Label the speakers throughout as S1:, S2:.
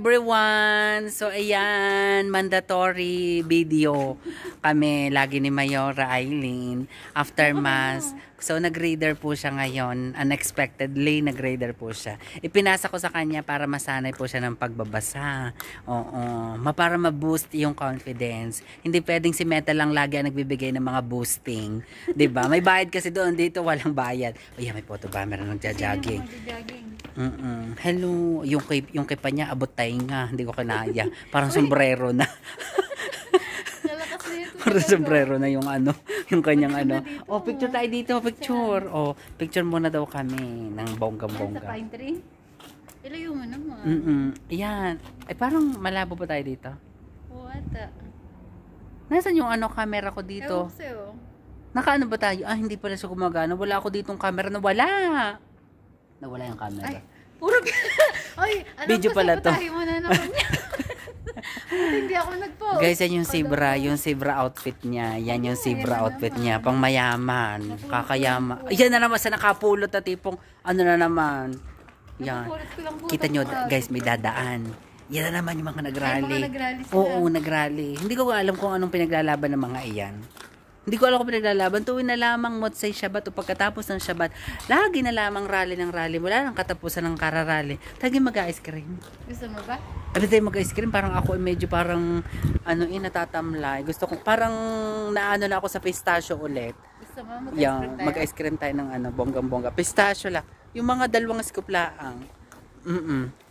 S1: Everyone, so ayan, mandatory video kami lagi ni Mayora Eileen after mass. So nag-reader po siya ngayon, unexpectedly nag-reader po siya. Ipinasa ko sa kanya para masanay po siya ng pagbabasa. Oo, para ma-boost yung confidence. Hindi pwedeng si Meta lang lagi ang nagbibigay ng mga boosting, 'di ba? May bayad kasi doon, dito walang bayad. Oh yeah, may photo ba? Meron nagja-jogging. Hello, yung kay pa niya abot tayo nga, hindi ko kinaya. Parang sombrero na. Parang sombrero na yung ano, yung kanyang ano. Oh, picture tayo dito, picture. Oh, picture muna daw kami ng bonggang-bongga.
S2: Sa pine tree? Ilayo mo naman.
S1: Yan. Ay, parang malabo pa tayo dito.
S2: Oo, ata.
S1: Nasaan yung ano, camera ko dito?
S2: Ewan ko sa'yo.
S1: Nakaano ba tayo? Ah, hindi pala siya gumagana. Wala ako ditong camera. Nawala yung camera.
S2: Ay, puro ay, alam
S1: Video
S2: ko,
S1: pala to.
S2: sabotahin mo na naman niya. Hindi ako nag-post.
S1: Guys, yan yung zebra outfit niya. Yan yung zebra outfit niya. Pang mayaman. Kakayaman. Yan na naman sa nakapulot na tipong ano na naman. Yan. Kita nyo, guys, may dadaan. Yan na naman yung mga nagrally. Oo, nagrally. Hindi ko alam kung anong pinaglalaban ng mga iyan. Hindi ko alam kung pinaglalaban. Tuwin na lamang motsay Shabbat o pagkatapos ng Shabbat. Lagi na lamang rally ng rally. Wala nang katapusan ng kararally. Lagi mag-ice cream.
S2: Gusto mo ba?
S1: Sabi tayo mag-ice cream. Parang ako medyo parang natatamlay. Gusto ko, parang naano na ako sa pistachio ulit.
S2: Gusto mo mag-ice cream tayo?
S1: Mag-ice cream tayo ng bonggang-bongga. Pistachio lang. Yung mga dalawang scoop laang.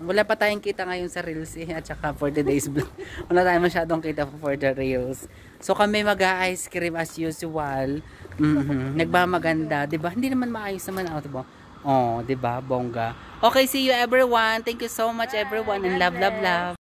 S1: Wala pa tayong kita ngayon sa Reels at saka for the days vlog. Wala tayong masyadong kita for the Reels. So kami mag-ice cream as usual. Nagmamaganda, 'di ba? Hindi naman maayos naman out ba? Oh, 'di ba? Bongga. Okay, see you everyone. Thank you so much everyone and love.